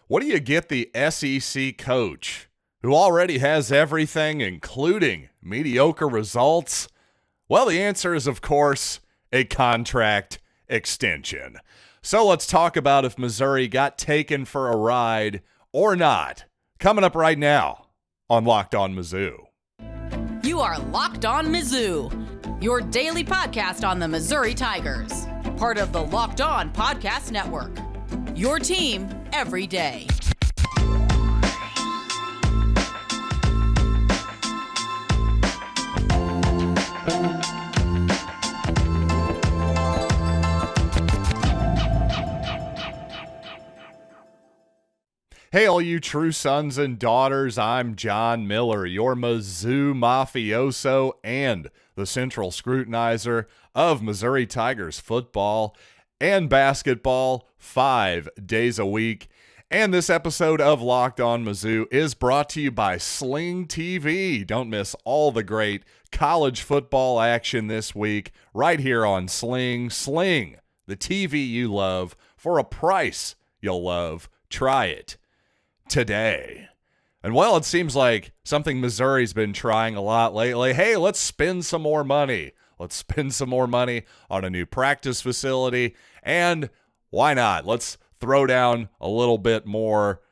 What do you get the SEC coach who already has everything, including mediocre results? Well, the answer is, of course, a contract extension. So let's talk about if Missouri got taken for a ride or not. Coming up right now on Locked On Mizzou. You are Locked On Mizzou, your daily podcast on the Missouri Tigers. Part of the Locked On Podcast Network. Your team every day. Hey, all you true sons and daughters, I'm John Miller, your Mizzou mafioso and the central scrutinizer of Missouri Tigers football and basketball 5 days a week. And this episode of Locked On Mizzou is brought to you by Sling TV. Don't miss all the great college football action this week right here on Sling. Sling, the TV you love for a price you'll love. Try it today. And well, it seems like something Missouri's been trying a lot lately. Hey, let's spend some more money. Let's spend some more money on a new practice facility. And why not? Let's throw down a little bit more.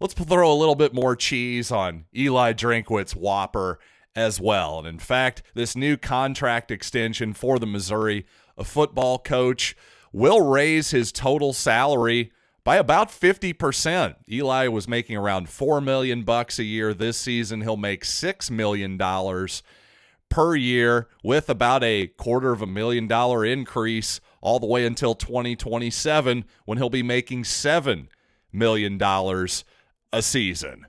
Let's throw a little bit more cheese on Eli Drinkwitz Whopper as well. And in fact, this new contract extension for the Missouri football coach will raise his total salary by about 50%. Eli was making around $4 million a year this season. He'll make $6 million per year with about $250,000 increase all the way until 2027 when he'll be making $7 million a season.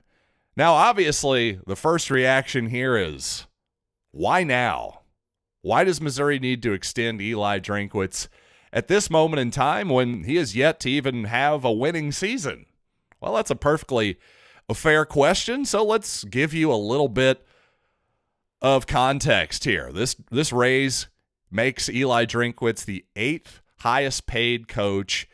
Now, obviously, the first reaction here is, why now? Why does Missouri need to extend Eli Drinkwitz at this moment in time when he is yet to even have a winning season? Well, that's a perfectly fair question, so let's give you a little bit of context here. This raise makes Eli Drinkwitz the 8th highest paid coach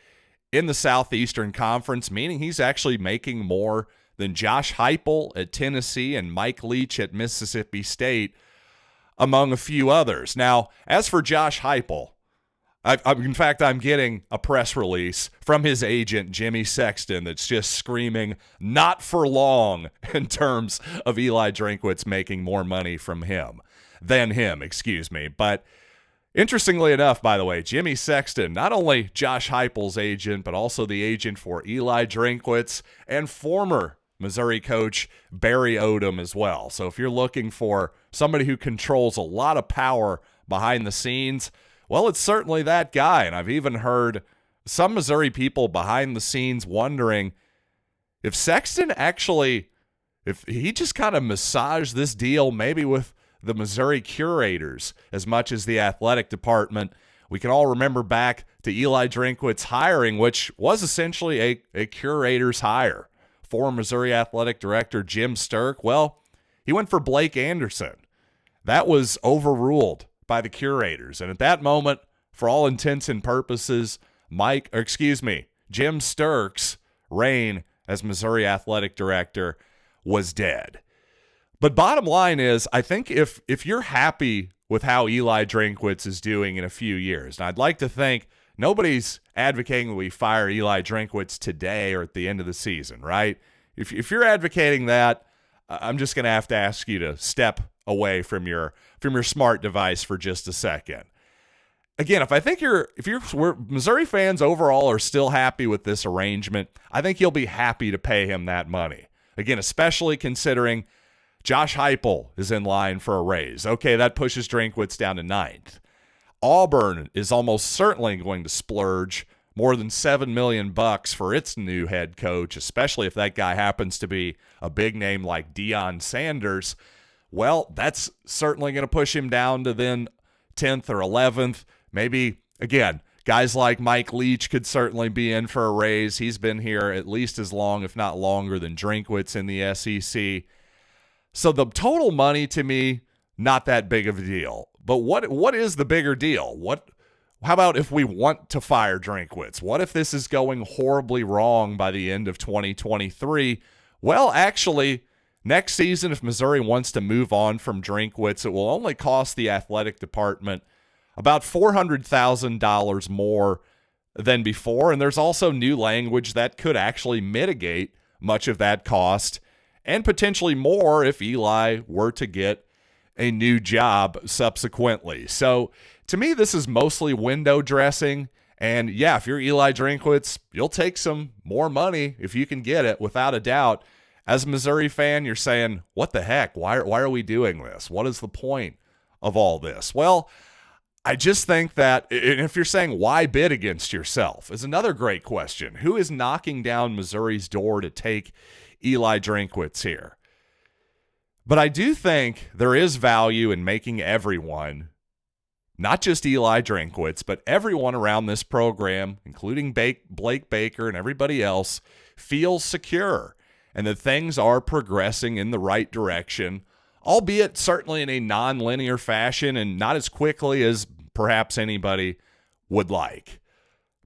in the Southeastern Conference, meaning he's actually making more than Josh Heupel at Tennessee and Mike Leach at Mississippi State, among a few others. Now, as for Josh Heupel, in fact, I'm getting a press release from his agent, Jimmy Sexton, that's just screaming, not for long, in terms of Eli Drinkwitz making more money than him. But interestingly enough, by the way, Jimmy Sexton, not only Josh Heupel's agent, but also the agent for Eli Drinkwitz and former Missouri coach Barry Odom as well. So if you're looking for somebody who controls a lot of power behind the scenes, well, it's certainly that guy. And I've even heard some Missouri people behind the scenes wondering if Sexton if he just kind of massaged this deal maybe with the Missouri Curators as much as the athletic department. We can all remember back to Eli Drinkwitz's hiring, which was essentially a Curator's hire. Former Missouri athletic director Jim Sterk, well, he went for Blake Anderson. That was overruled by the Curators. And at that moment, for all intents and purposes, Jim Sterk's reign as Missouri athletic director was dead. But bottom line is, I think if you're happy with how Eli Drinkwitz is doing in a few years, and I'd like to think nobody's advocating that we fire Eli Drinkwitz today or at the end of the season, right? If you're advocating that, I'm just going to have to ask you to step away from your smart device for just a second. Again, if Missouri fans overall are still happy with this arrangement, I think you'll be happy to pay him that money. Again, especially considering Josh Heupel is in line for a raise. Okay, that pushes Drinkwitz down to 9th. Auburn is almost certainly going to splurge more than $7 million for its new head coach, especially if that guy happens to be a big name like Deion Sanders. Well, that's certainly going to push him down to then 10th or 11th. Maybe, again, guys like Mike Leach could certainly be in for a raise. He's been here at least as long, if not longer, than Drinkwitz in the SEC. So the total money, to me, not that big of a deal. But what is the bigger deal? how about if we want to fire Drinkwitz? What if this is going horribly wrong by the end of 2023? Well, actually, next season, if Missouri wants to move on from Drinkwitz, it will only cost the athletic department about $400,000 more than before. And there's also new language that could actually mitigate much of that cost and potentially more if Eli were to get a new job subsequently. So to me, this is mostly window dressing. And yeah, if you're Eli Drinkwitz, you'll take some more money if you can get it, without a doubt. As a Missouri fan, you're saying, what the heck? Why are we doing this? What is the point of all this? Well, I just think that, and if you're saying why bid against yourself, is another great question. Who is knocking down Missouri's door to take Eli Drinkwitz here? But I do think there is value in making everyone, not just Eli Drinkwitz, but everyone around this program, including Blake Baker and everybody else, feel secure and that things are progressing in the right direction, albeit certainly in a non-linear fashion and not as quickly as perhaps anybody would like.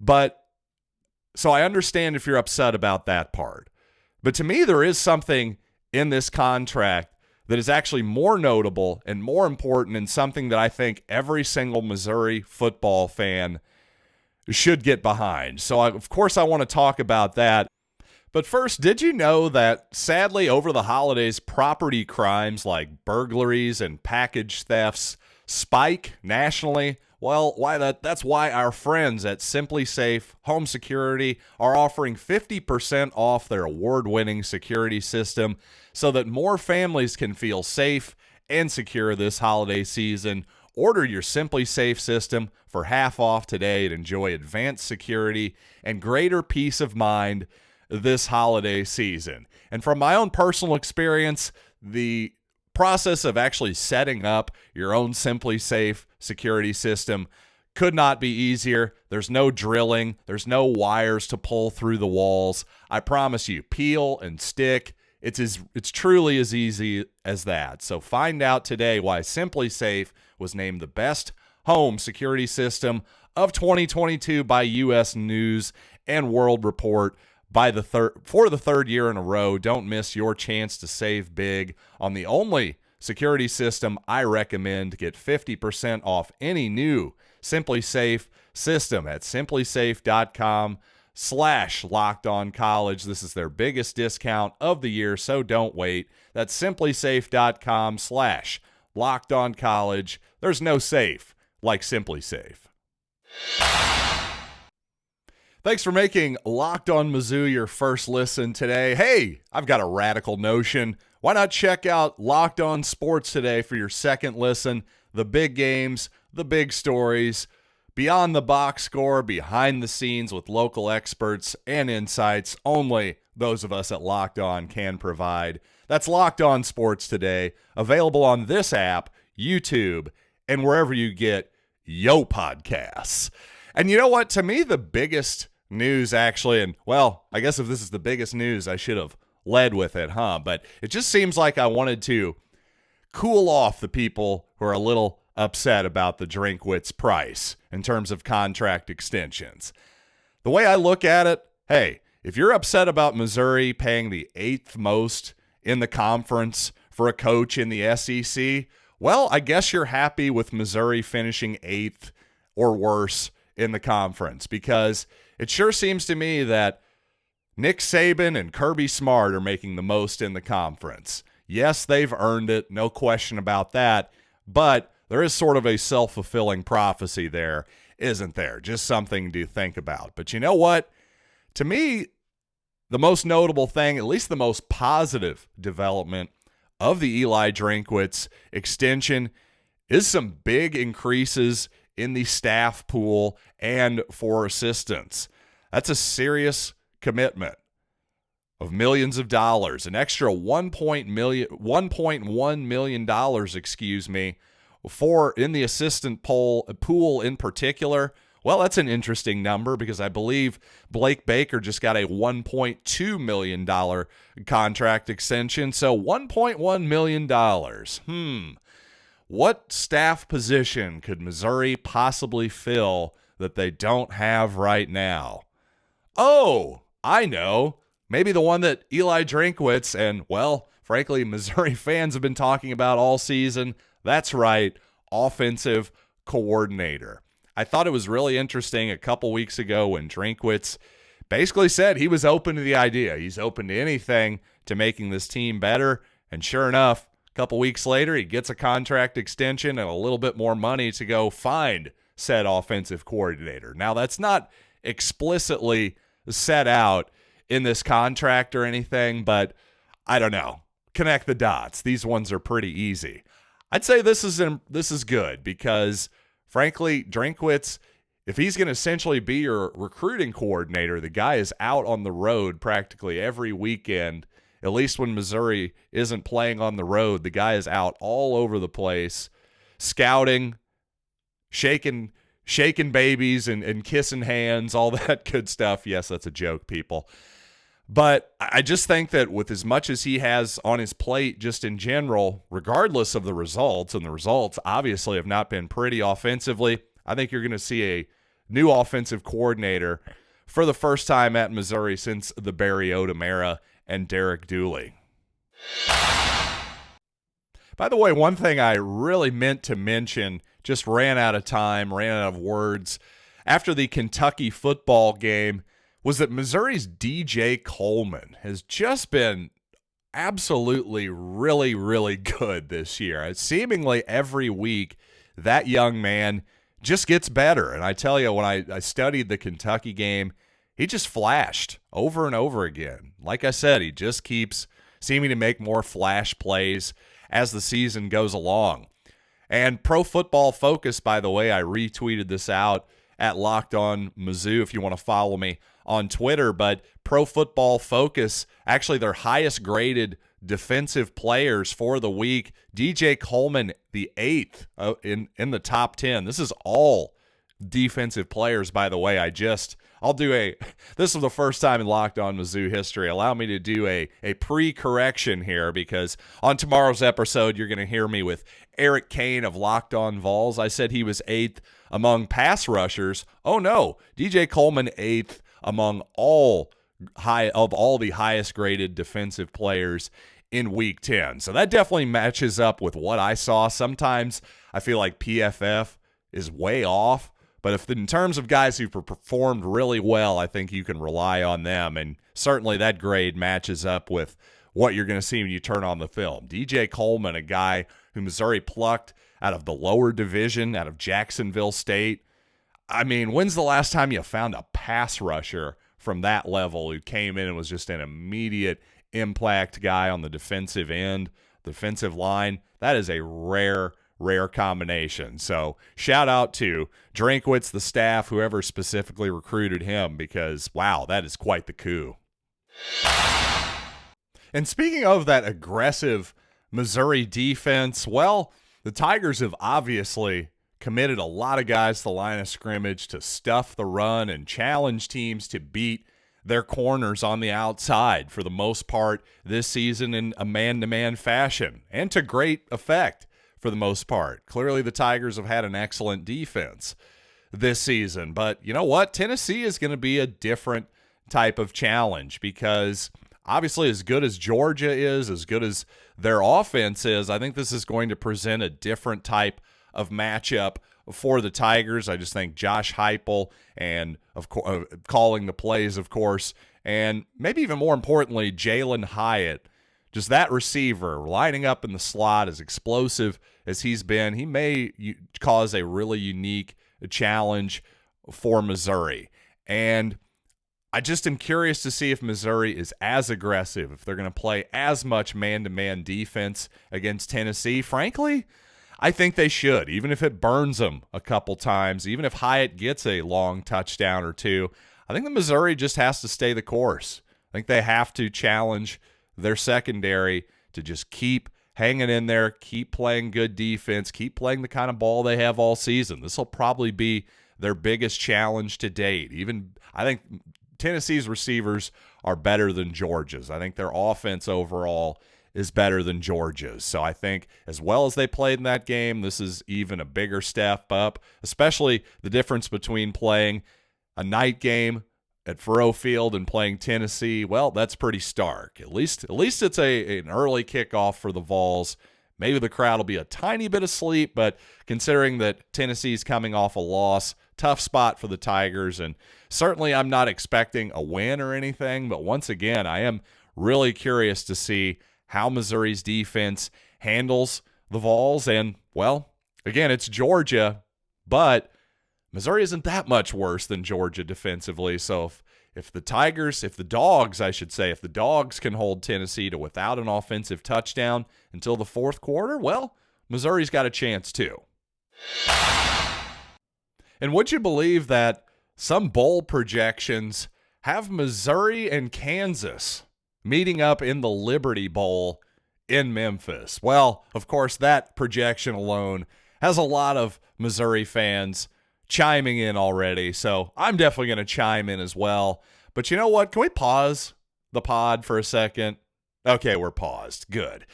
But so I understand if you're upset about that part. But to me, there is something in this contract that is actually more notable and more important, and something that I think every single Missouri football fan should get behind. So, of course, I want to talk about that. But first, did you know that, sadly, over the holidays, property crimes like burglaries and package thefts spike nationally? Well, that's why our friends at SimpliSafe Home Security are offering 50% off their award-winning security system so that more families can feel safe and secure this holiday season. Order your SimpliSafe system for half off today and enjoy advanced security and greater peace of mind this holiday season. And from my own personal experience, the process of actually setting up your own SimpliSafe security system could not be easier. There's no drilling. There's no wires to pull through the walls. I promise you, peel and stick. It's truly as easy as that. So find out today why SimpliSafe was named the best home security system of 2022 by U.S. News and World Report for the third year in a row. Don't miss your chance to save big on the only security system I recommend. To get 50% off any new SimpliSafe system at simplisafe.com/LockedOnCollege. This is their biggest discount of the year, so don't wait. That's simplisafe.com/LockedOnCollege. There's no safe like SimpliSafe. Thanks for making Locked On Mizzou your first listen today. Hey, I've got a radical notion. Why not check out Locked On Sports today for your second listen? The big games, the big stories, beyond the box score, behind the scenes with local experts and insights only those of us at Locked On can provide. That's Locked On Sports today, available on this app, YouTube, and wherever you get yo podcasts. And you know what? To me, the biggest news actually, and well, I guess if this is the biggest news, I should have led with it, huh? But it just seems like I wanted to cool off the people who are a little upset about the Drinkwitz price in terms of contract extensions. The way I look at it, hey, if you're upset about Missouri paying the 8th most in the conference for a coach in the SEC, well, I guess you're happy with Missouri finishing 8th or worse in the conference, because it sure seems to me that Nick Saban and Kirby Smart are making the most in the conference. Yes, they've earned it, no question about that, but there is sort of a self-fulfilling prophecy there, isn't there? Just something to think about. But you know what? To me, the most notable thing, at least the most positive development of the Eli Drinkwitz extension, is some big increases in the staff pool and for assistants. That's a serious commitment of millions of dollars, an extra $1.1 million, for in the assistant pool in particular. Well, that's an interesting number because I believe Blake Baker just got a $1.2 million contract extension. So $1.1 million. What staff position could Missouri possibly fill that they don't have right now? Oh, I know. Maybe the one that Eli Drinkwitz and, well, frankly, Missouri fans have been talking about all season. That's right, offensive coordinator. I thought it was really interesting a couple weeks ago when Drinkwitz basically said he was open to the idea. He's open to anything to making this team better. And sure enough, a couple weeks later, he gets a contract extension and a little bit more money to go find said offensive coordinator. Now, that's not explicitly set out in this contract or anything, but I don't know. Connect the dots. These ones are pretty easy. I'd say this is good because, frankly, Drinkwitz, if he's going to essentially be your recruiting coordinator, the guy is out on the road practically every weekend. At least when Missouri isn't playing on the road, the guy is out all over the place, scouting, shaking babies and kissing hands, all that good stuff. Yes, that's a joke, people. But I just think that with as much as he has on his plate just in general, regardless of the results, and the results obviously have not been pretty offensively, I think you're going to see a new offensive coordinator for the first time at Missouri since the Barry Odom era and Derek Dooley. By the way, one thing I really meant to mention, just ran out of time, ran out of words, after the Kentucky football game, was that Missouri's DJ Coleman has just been absolutely really, really good this year. Seemingly every week, that young man just gets better. And I tell you, when I studied the Kentucky game, he just flashed over and over again. Like I said, he just keeps seeming to make more flash plays as the season goes along. And Pro Football Focus, by the way, I retweeted this out at Locked On Mizzou if you want to follow me on Twitter. But Pro Football Focus, actually their highest graded defensive players for the week, DJ Coleman, the 8th in the top 10. This is all defensive players, by the way. This is the first time in Locked On Mizzou history. Allow me to do a pre-correction here, because on tomorrow's episode, you're going to hear me with Eric Kane of Locked On Vols. I said he was 8th among pass rushers. Oh no, DJ Coleman 8th among all the highest graded defensive players in week 10. So that definitely matches up with what I saw. Sometimes I feel like PFF is way off, but in terms of guys who've performed really well, I think you can rely on them. And certainly that grade matches up with what you're going to see when you turn on the film. DJ Coleman, a guy who Missouri plucked out of the lower division, out of Jacksonville State. I mean, when's the last time you found a pass rusher from that level who came in and was just an immediate impact guy on the defensive end, defensive line? That is a rare combination. So shout out to Drinkwitz, the staff, whoever specifically recruited him, because wow, that is quite the coup. And speaking of that aggressive Missouri defense, well, the Tigers have obviously committed a lot of guys to the line of scrimmage to stuff the run and challenge teams to beat their corners on the outside for the most part this season in a man-to-man fashion, and to great effect for the most part. Clearly the Tigers have had an excellent defense this season, but you know what? Tennessee is going to be a different type of challenge, because obviously as good as Georgia is, as good as their offense is, I think this is going to present a different type of matchup for the Tigers. I just think Josh Heupel and of course calling the plays, of course, and maybe even more importantly, Jalen Hyatt, just that receiver lining up in the slot, as explosive as he's been, he may cause a really unique challenge for Missouri. And I just am curious to see if Missouri is as aggressive, if they're going to play as much man-to-man defense against Tennessee. Frankly, I think they should, even if it burns them a couple times, even if Hyatt gets a long touchdown or two. I think the Missouri just has to stay the course. I think they have to challenge their secondary to just keep hanging in there, keep playing good defense, keep playing the kind of ball they have all season. This will probably be their biggest challenge to date. I think Tennessee's receivers are better than Georgia's. I think their offense overall is better than Georgia's. So I think as well as they played in that game, this is even a bigger step up, especially the difference between playing a night game at Faurot Field and playing Tennessee. Well, that's pretty stark. At least it's an early kickoff for the Vols. Maybe the crowd will be a tiny bit asleep, but considering that Tennessee's coming off a loss, tough spot for the Tigers, and certainly I'm not expecting a win or anything, but once again, I am really curious to see how Missouri's defense handles the Vols. And, well, again, it's Georgia, but Missouri isn't that much worse than Georgia defensively. So if the Dogs can hold Tennessee to without an offensive touchdown until the fourth quarter, well, Missouri's got a chance too. And would you believe that some bowl projections have Missouri and Kansas meeting up in the Liberty Bowl in Memphis? Well, of course, that projection alone has a lot of Missouri fans chiming in already, so I'm definitely going to chime in as well. But you know what? Can we pause the pod for a second? Okay, we're paused. Good.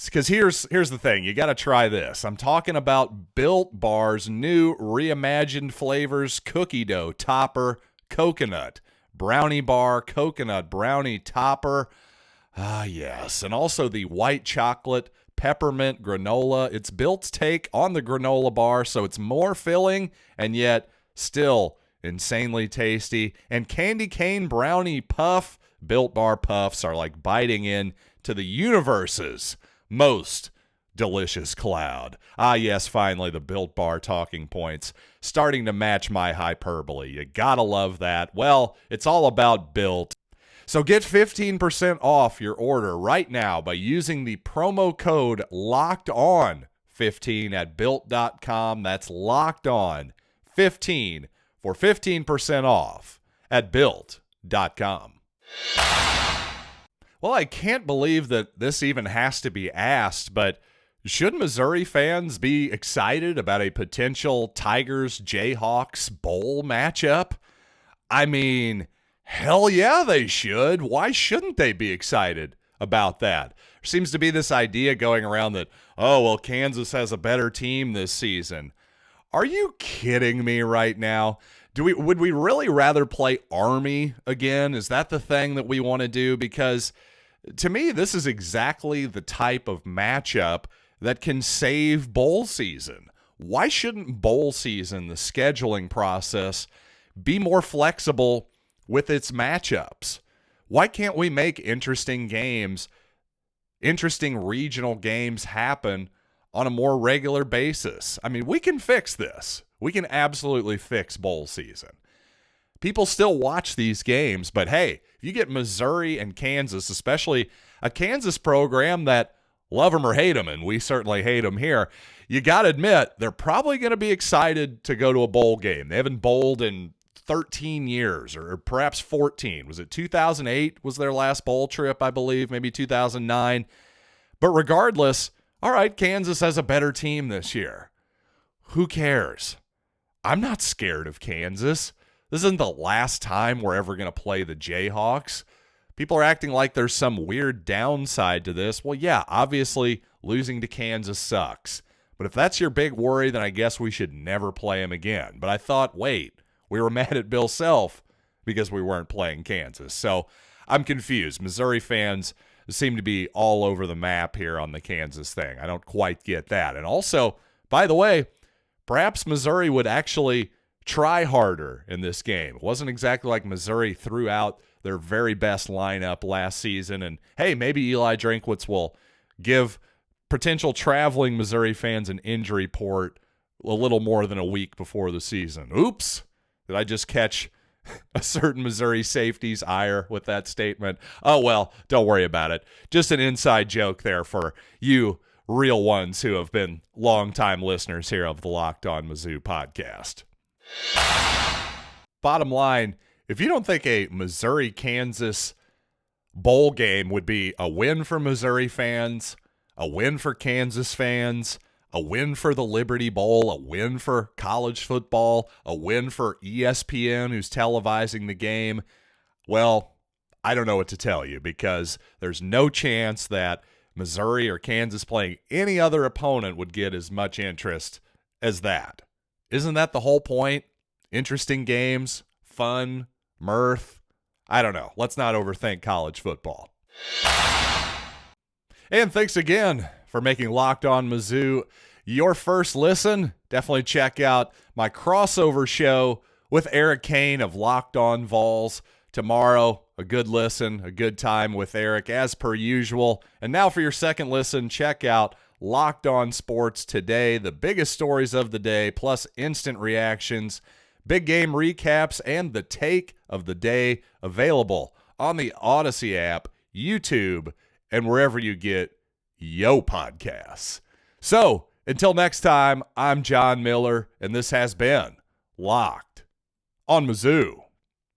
Because here's the thing. You got to try this. I'm talking about Built Bar's new reimagined flavors, cookie dough topper, coconut, brownie bar, coconut brownie topper. Ah, yes. And also the white chocolate peppermint granola. It's Built's take on the granola bar, so it's more filling and yet still insanely tasty. And candy cane brownie puff. Built Bar puffs are like biting in to the universe's most delicious cloud. Ah, yes, finally, the Built Bar talking points starting to match my hyperbole. You gotta love that. Well, it's all about Built. So get 15% off your order right now by using the promo code LOCKEDON15 at Built.com. That's LOCKEDON15 for 15% off at Built.com. Well, I can't believe that this even has to be asked, but should Missouri fans be excited about a potential Tigers-Jayhawks bowl matchup? I mean, hell yeah, they should. Why shouldn't they be excited about that? There seems to be this idea going around that, oh, well, Kansas has a better team this season. Are you kidding me right now? Would we really rather play Army again? Is that the thing that we want to do? Because to me, this is exactly the type of matchup that can save bowl season. Why shouldn't bowl season, the scheduling process, be more flexible with its matchups? Why can't we make interesting games, interesting regional games happen on a more regular basis? I mean, we can fix this. We can absolutely fix bowl season. People still watch these games, but hey, if you get Missouri and Kansas, especially a Kansas program that love them or hate them, and we certainly hate them here, you got to admit they're probably going to be excited to go to a bowl game. They haven't bowled in 13 years or perhaps 14. Was it 2008 was their last bowl trip, I believe, maybe 2009. But regardless, all right, Kansas has a better team this year. Who cares? I'm not scared of Kansas. This isn't the last time we're ever going to play the Jayhawks. People are acting like there's some weird downside to this. Well, yeah, obviously losing to Kansas sucks. But if that's your big worry, then I guess we should never play them again. But I thought, wait, we were mad at Bill Self because we weren't playing Kansas. So I'm confused. Missouri fans seem to be all over the map here on the Kansas thing. I don't quite get that. And also, by the way, perhaps Missouri would actually try harder in this game. It wasn't exactly like Missouri threw out their very best lineup last season. And, hey, maybe Eli Drinkwitz will give potential traveling Missouri fans an injury report a little more than a week before the season. Oops. Did I just catch a certain Missouri safety's ire with that statement? Oh, well, don't worry about it. Just an inside joke there for you real ones who have been longtime listeners here of the Locked On Mizzou podcast. Bottom line, if you don't think a Missouri-Kansas bowl game would be a win for Missouri fans, a win for Kansas fans, a win for the Liberty Bowl, a win for college football, a win for ESPN who's televising the game, well, I don't know what to tell you, because there's no chance that Missouri or Kansas playing any other opponent would get as much interest as that. Isn't that the whole point? Interesting games, fun, mirth. I don't know. Let's not overthink college football. And thanks again for making Locked On Mizzou your first listen. Definitely check out my crossover show with Eric Kane of Locked On Vols tomorrow. A good listen, a good time with Eric as per usual. And now for your second listen, check out Locked On Sports Today, the biggest stories of the day, plus instant reactions, big game recaps, and the take of the day, available on the Odyssey app, YouTube, and wherever you get yo podcasts. So, until next time, I'm John Miller, and this has been Locked On Mizzou.